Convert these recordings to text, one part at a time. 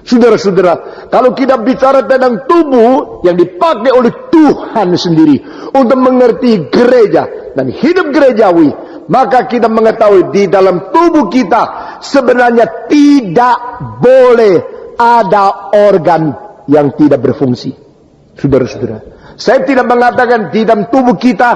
Saudara-saudara, kalau kita bicara tentang tubuh yang dipakai oleh Tuhan sendiri untuk mengerti gereja dan hidup gerejawi, maka kita mengetahui di dalam tubuh kita sebenarnya tidak boleh ada organ yang tidak berfungsi. Saudara-saudara, saya tidak mengatakan di dalam tubuh kita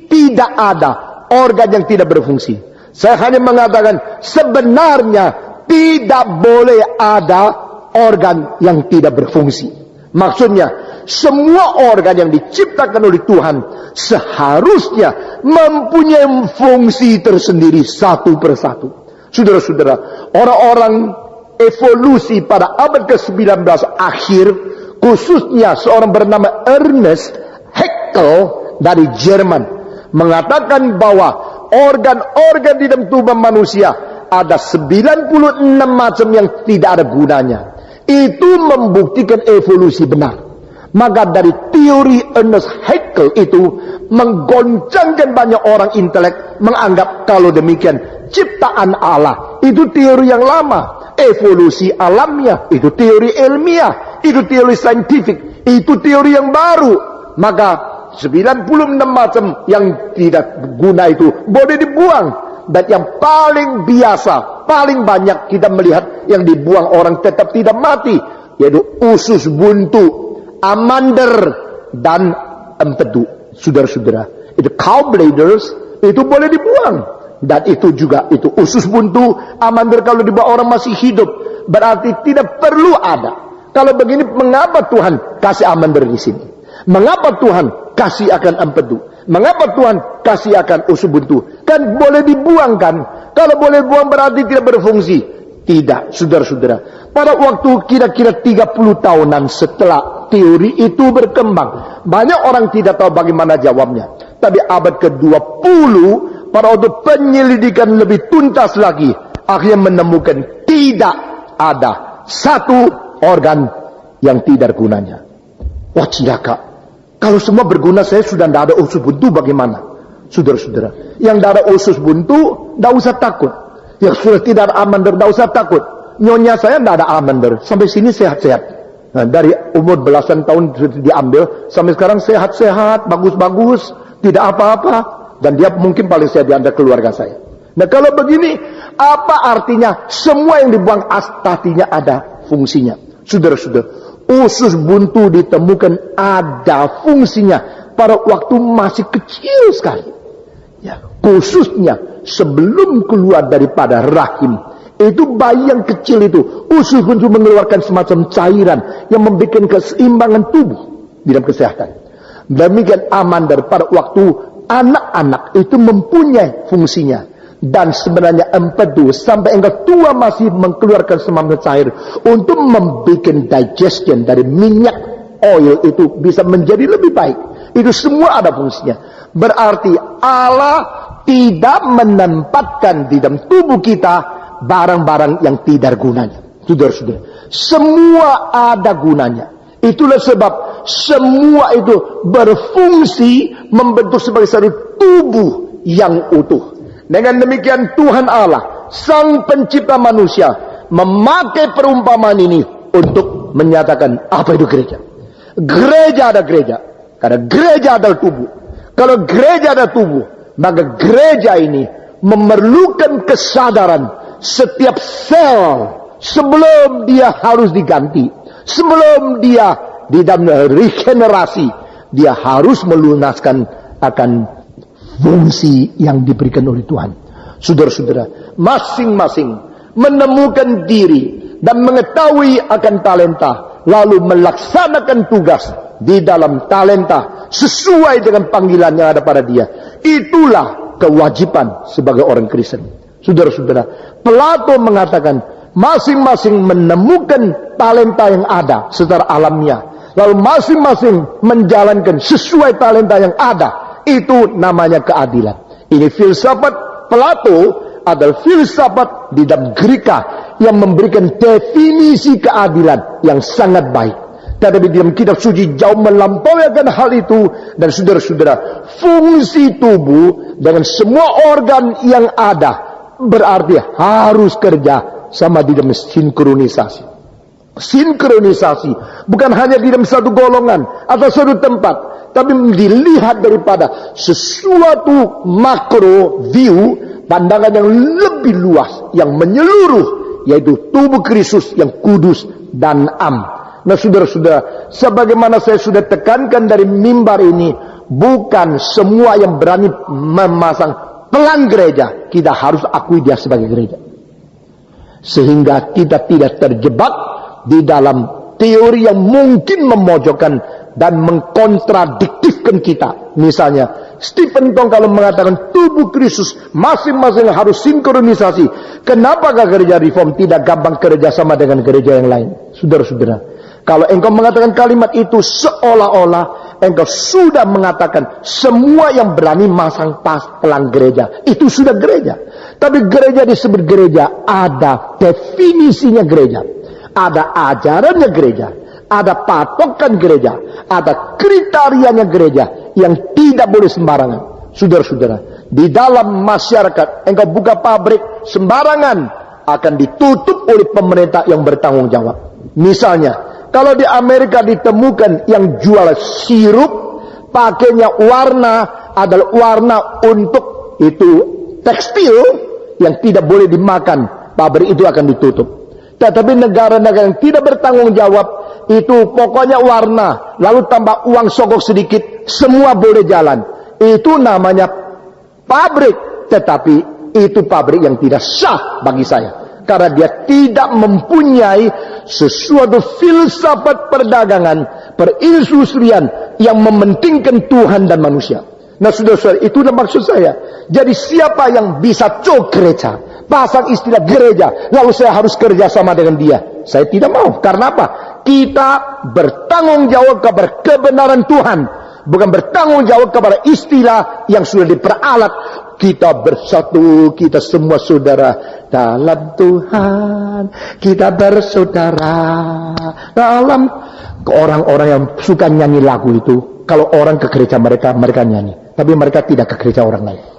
tidak ada organ yang tidak berfungsi. Saya hanya mengatakan sebenarnya tidak boleh ada organ yang tidak berfungsi. Maksudnya, semua organ yang diciptakan oleh Tuhan seharusnya mempunyai fungsi tersendiri satu persatu. Saudara-saudara, orang-orang evolusi pada abad ke-19 akhir, khususnya seorang bernama Ernest Haeckel dari Jerman, mengatakan bahwa organ-organ di dalam tubuh manusia ada 96 macam yang tidak ada gunanya. Itu membuktikan evolusi benar. Maka dari teori Ernest Haeckel itu menggoncangkan banyak orang intelek, menganggap kalau demikian ciptaan Allah itu teori yang lama, evolusi alamiah itu teori ilmiah, itu teori saintifik, itu teori yang baru. Maka 96 macam yang tidak guna itu boleh dibuang. Dan yang paling biasa, paling banyak kita melihat yang dibuang orang tetap tidak mati, yaitu usus buntu, amander, dan empedu. Saudara-saudara, itu gallbladders, itu boleh dibuang. Dan itu juga, itu usus buntu, amander kalau dibuang orang masih hidup, berarti tidak perlu ada. Kalau begini, mengapa Tuhan kasih amander di sini? Mengapa Tuhan kasih akan empedu? Mengapa Tuhan kasih akan usus buntu? Kan boleh dibuang kan? Kalau boleh buang berarti tidak berfungsi. Tidak, saudara-saudara. Pada waktu kira-kira 30 tahunan setelah teori itu berkembang, banyak orang tidak tahu bagaimana jawabnya. Tapi abad ke-20, pada waktu penyelidikan lebih tuntas lagi, akhirnya menemukan tidak ada satu organ yang tidak gunanya. Wah, cilaka. Kalau semua berguna, saya sudah tidak ada usus buntu, bagaimana? Saudara-saudara, yang tidak ada usus buntu, tidak usah takut. Yang sudah tidak ada amander, tidak usah takut. Nyonya saya tidak ada amander, sampai sini sehat-sehat. Nah, dari umur belasan tahun sudah diambil, sampai sekarang sehat-sehat, bagus-bagus, tidak apa-apa. Dan dia mungkin paling sehat di antara keluarga saya. Nah, kalau begini, apa artinya? Semua yang dibuang astatinya ada fungsinya. Saudara-saudara, usus buntu ditemukan ada fungsinya pada waktu masih kecil sekali. Ya, khususnya sebelum keluar daripada rahim. Itu bayi yang kecil itu, usus buntu mengeluarkan semacam cairan yang membuat keseimbangan tubuh di dalam kesehatan. Demikian amander pada waktu anak-anak itu mempunyai fungsinya. Dan sebenarnya empedu sampai engkau tua masih mengeluarkan semacam cair untuk membuat digestion dari minyak oil itu bisa menjadi lebih baik. Itu semua ada fungsinya. Berarti Allah tidak menempatkan di dalam tubuh kita barang-barang yang tidak gunanya. Saudara-saudara, semua ada gunanya. Itulah sebab semua itu berfungsi membentuk sebagai satu tubuh yang utuh. Dengan demikian Tuhan Allah, Sang Pencipta manusia, memakai perumpamaan ini untuk menyatakan apa itu gereja. Gereja ada gereja, karena gereja adalah tubuh. Kalau gereja ada tubuh, maka gereja ini memerlukan kesadaran setiap sel sebelum dia harus diganti, sebelum dia di dalam regenerasi, dia harus melunaskan akan fungsi yang diberikan oleh Tuhan. Saudara-saudara, masing-masing menemukan diri dan mengetahui akan talenta, lalu melaksanakan tugas di dalam talenta sesuai dengan panggilan yang ada pada dia. Itulah kewajiban sebagai orang Kristen. Saudara-saudara, Plato mengatakan masing-masing menemukan talenta yang ada secara alamiah, lalu masing-masing menjalankan sesuai talenta yang ada. Itu namanya keadilan. Ini filsafat Plato adalah filsafat di dalam Greka yang memberikan definisi keadilan yang sangat baik. Tetapi di dalam kitab suci jauh melampaui akan hal itu. Dan saudara-saudara, fungsi tubuh dengan semua organ yang ada berarti harus kerja sama di dalam sinkronisasi. sinkronisasi, bukan hanya di dalam satu golongan atau satu tempat, tapi dilihat daripada sesuatu makro view, pandangan yang lebih luas, yang menyeluruh, yaitu tubuh Kristus yang kudus dan am. Nah saudara-saudara, sebagaimana saya sudah tekankan dari mimbar ini, bukan semua yang berani memasang pelang gereja, kita harus akui dia sebagai gereja. Sehingga kita tidak terjebak di dalam teori yang mungkin memojokkan dan mengkontradiktifkan kita. Misalnya, Stephen Tong kalau mengatakan tubuh Kristus masing-masing harus sinkronisasi, kenapakah gereja Reform tidak gampang kerja sama dengan gereja yang lain? Saudara-saudara, kalau engkau mengatakan kalimat itu seolah-olah engkau sudah mengatakan semua yang berani masang pelang gereja itu sudah gereja. Tapi gereja disebut gereja, ada definisinya gereja, ada ajarannya gereja, ada patokan gereja, ada kriterianya gereja yang tidak boleh sembarangan. Saudara-saudara, di dalam masyarakat engkau buka pabrik sembarangan akan ditutup oleh pemerintah yang bertanggung jawab. Misalnya, kalau di Amerika ditemukan yang jual sirup, pakainya warna adalah warna untuk itu tekstil yang tidak boleh dimakan, pabrik itu akan ditutup. Tetapi negara-negara yang tidak bertanggung jawab, itu pokoknya warna, lalu tambah uang sogok sedikit, semua boleh jalan. Itu namanya pabrik, tetapi itu pabrik yang tidak sah bagi saya. Karena dia tidak mempunyai sesuatu filsafat perdagangan, perindustrian yang mementingkan Tuhan dan manusia. Nah saudara-saudara, itulah maksud saya. Jadi siapa yang bisa gereja, pasang istilah gereja, lalu saya harus kerja sama dengan dia, saya tidak mau. Karena apa? Kita bertanggung jawab kepada kebenaran Tuhan, bukan bertanggung jawab kepada istilah yang sudah diperalat. Kita bersatu, kita semua saudara dalam Tuhan, kita bersaudara dalam. Orang-orang yang suka nyanyi lagu itu, kalau orang ke gereja mereka nyanyi, tapi mereka tidak ke gereja orang lain.